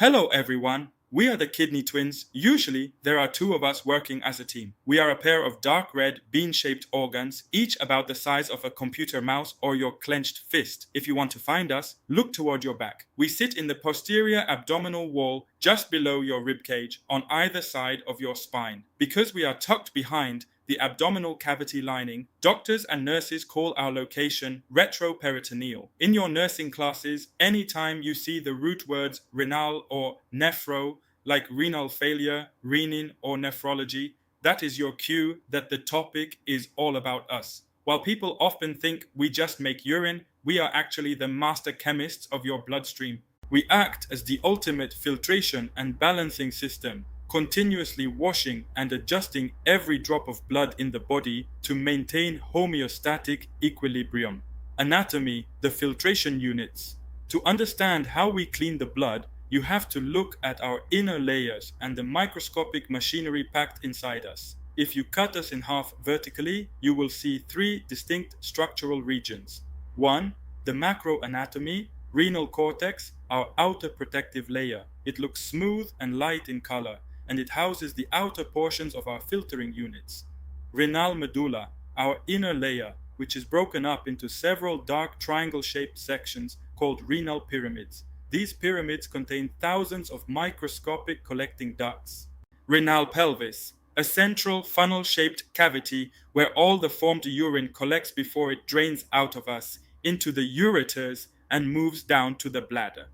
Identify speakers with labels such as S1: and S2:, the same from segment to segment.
S1: Hello, everyone. We are the Kidney Twins. Usually, there are two of us working as a team. We are a pair of dark red, bean shaped organs, each about the size of a computer mouse or your clenched fist. If you want to find us, look toward your back. We sit in the posterior abdominal wall just below your ribcage on either side of your spine. Because we are tucked behind the abdominal cavity lining, doctors and nurses call our location retroperitoneal. In your nursing classes, anytime you see the root words renal or nephro, like renal failure, renin, or nephrology, that is your cue that the topic is all about us. While people often think we just make urine, we are actually the master chemists of your bloodstream. We act as the ultimate filtration and balancing system, continuously washing and adjusting every drop of blood in the body to maintain homeostatic equilibrium. Anatomy, the filtration units. To understand how we clean the blood, you have to look at our inner layers and the microscopic machinery packed inside us. If you cut us in half vertically, you will see three distinct structural regions. One, the macroanatomy, renal cortex, our outer protective layer. It looks smooth and light in color, and it houses the outer portions of our filtering units. Renal medulla, our inner layer, which is broken up into several dark triangle-shaped sections called renal pyramids. These pyramids contain thousands of microscopic collecting ducts. Renal pelvis, a central funnel-shaped cavity where all the formed urine collects before it drains out of us into the ureters and moves down to the bladder.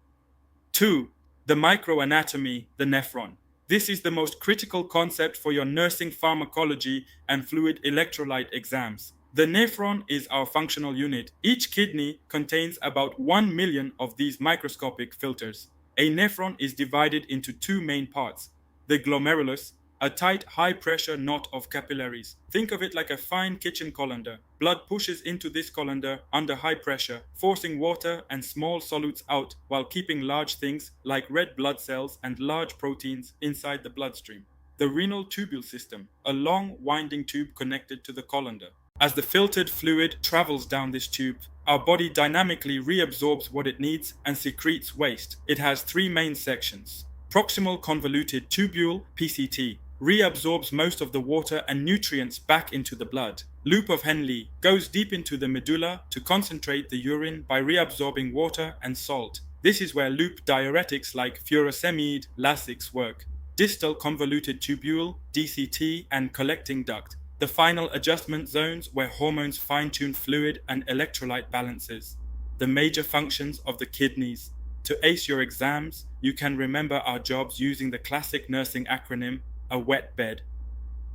S1: 2. The microanatomy, the nephron. This is the most critical concept for your nursing pharmacology and fluid electrolyte exams. The nephron is our functional unit. Each kidney contains about 1 million of these microscopic filters. A nephron is divided into two main parts. The glomerulus, a tight, high-pressure knot of capillaries. Think of it like a fine kitchen colander. Blood pushes into this colander under high pressure, forcing water and small solutes out while keeping large things like red blood cells and large proteins inside the bloodstream. The renal tubule system, a long, winding tube connected to the colander. As the filtered fluid travels down this tube, our body dynamically reabsorbs what it needs and secretes waste. It has three main sections. Proximal convoluted tubule, PCT, reabsorbs most of the water and nutrients back into the blood. Loop of Henle goes deep into the medulla to concentrate the urine by reabsorbing water and salt. This is where loop diuretics like furosemide, Lasix work. Distal convoluted tubule, DCT, and collecting duct, the final adjustment zones where hormones fine-tune fluid and electrolyte balances. The major functions of the kidneys. To ace your exams, you can remember our jobs using the classic nursing acronym, a wet bed.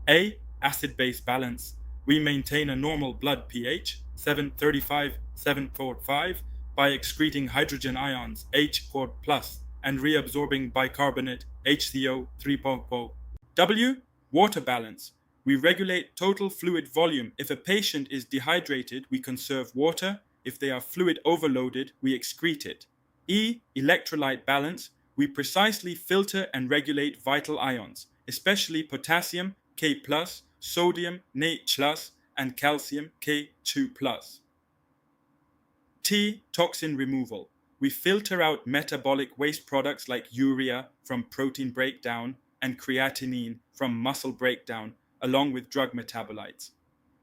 S1: A. Acid-base balance. We maintain a normal blood pH, 735-745, by excreting hydrogen ions, H quad plus, and reabsorbing bicarbonate, HCO 3.0. W. Water balance. We regulate total fluid volume. If a patient is dehydrated, we conserve water. If they are fluid overloaded, we excrete it. E. Electrolyte balance. We precisely filter and regulate vital ions, especially potassium, K+, sodium, Na+, and calcium, K2+. T. Toxin removal. We filter out metabolic waste products like urea from protein breakdown and creatinine from muscle breakdown, along with drug metabolites.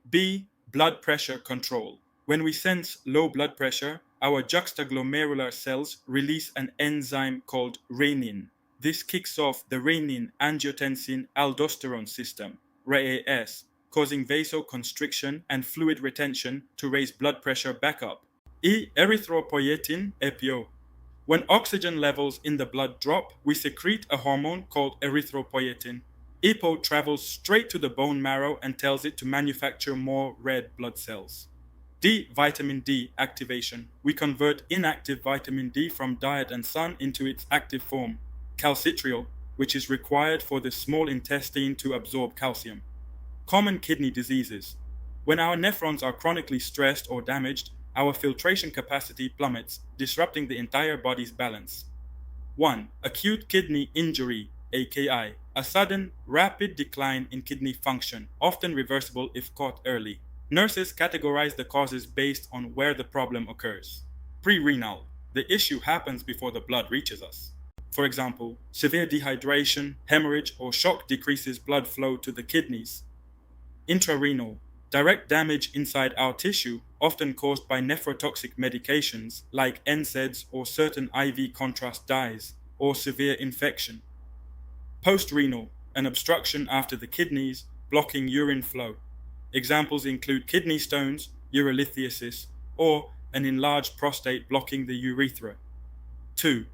S1: B. Blood pressure control. When we sense low blood pressure, our juxtaglomerular cells release an enzyme called renin. This kicks off the renin-angiotensin-aldosterone system, RAAS, causing vasoconstriction and fluid retention to raise blood pressure back up. E. Erythropoietin, EPO. When oxygen levels in the blood drop, we secrete a hormone called erythropoietin. EPO travels straight to the bone marrow and tells it to manufacture more red blood cells. D. Vitamin D activation. We convert inactive vitamin D from diet and sun into its active form, calcitriol, which is required for the small intestine to absorb calcium. Common kidney diseases. When our nephrons are chronically stressed or damaged, our filtration capacity plummets, disrupting the entire body's balance. 1. Acute kidney injury, AKI. A sudden, rapid decline in kidney function, often reversible if caught early. Nurses categorize the causes based on where the problem occurs. Pre-renal. The issue happens before the blood reaches us. For example, severe dehydration, hemorrhage, or shock decreases blood flow to the kidneys. Intrarenal, direct damage inside our tissue, often caused by nephrotoxic medications like NSAIDs or certain IV contrast dyes, or severe infection. Postrenal, an obstruction after the kidneys, blocking urine flow. Examples include kidney stones, urolithiasis, or an enlarged prostate blocking the urethra. 2.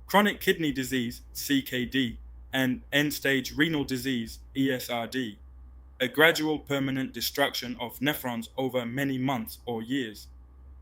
S1: Chronic kidney disease, CKD, and end-stage renal disease, ESRD, a gradual permanent destruction of nephrons over many months or years.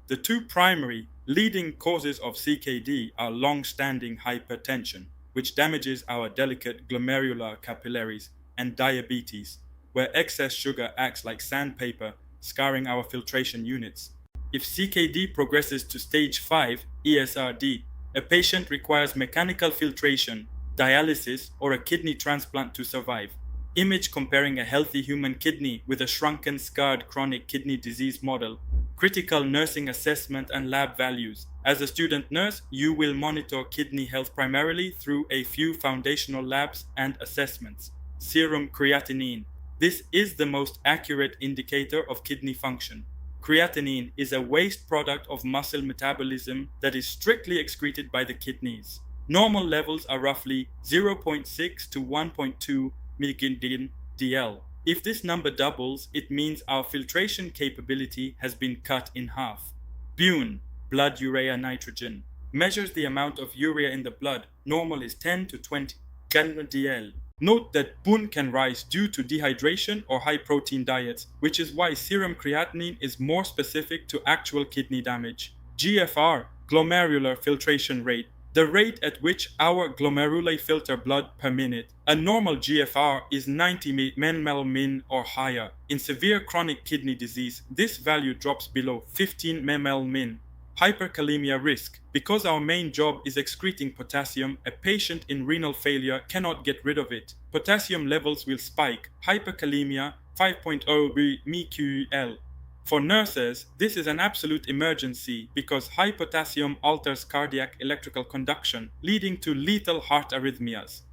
S1: The two primary leading causes of CKD are long-standing hypertension, which damages our delicate glomerular capillaries, and diabetes, where excess sugar acts like sandpaper, scarring our filtration units. If CKD progresses to stage 5, ESRD, a patient requires mechanical filtration, dialysis, or a kidney transplant to survive. Image comparing a healthy human kidney with a shrunken, scarred chronic kidney disease model. Critical nursing assessment and lab values. As a student nurse, you will monitor kidney health primarily through a few foundational labs and assessments. Serum creatinine. This is the most accurate indicator of kidney function. Creatinine is a waste product of muscle metabolism that is strictly excreted by the kidneys. Normal levels are roughly 0.6 to 1.2 mg/dl. If this number doubles, it means our filtration capability has been cut in half. BUN, blood urea nitrogen, measures the amount of urea in the blood. Normal is 10 to 20 mg/dl. Note that BUN can rise due to dehydration or high protein diets, which is why serum creatinine is more specific to actual kidney damage. GFR, glomerular filtration rate, the rate at which our glomeruli filter blood per minute. A normal GFR is 90 mmol/min or higher. In severe chronic kidney disease, this value drops below 15 mmol/min. Hyperkalemia risk. Because our main job is excreting potassium, a patient in renal failure cannot get rid of it. Potassium levels will spike. Hyperkalemia 5.0 mql. For nurses, this is an absolute emergency because high potassium alters cardiac electrical conduction, leading to lethal heart arrhythmias.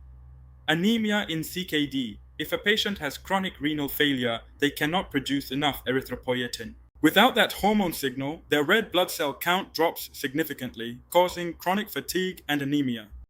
S1: Anemia in CKD. If a patient has chronic renal failure, they cannot produce enough erythropoietin. Without that hormone signal, their red blood cell count drops significantly, causing chronic fatigue and anemia.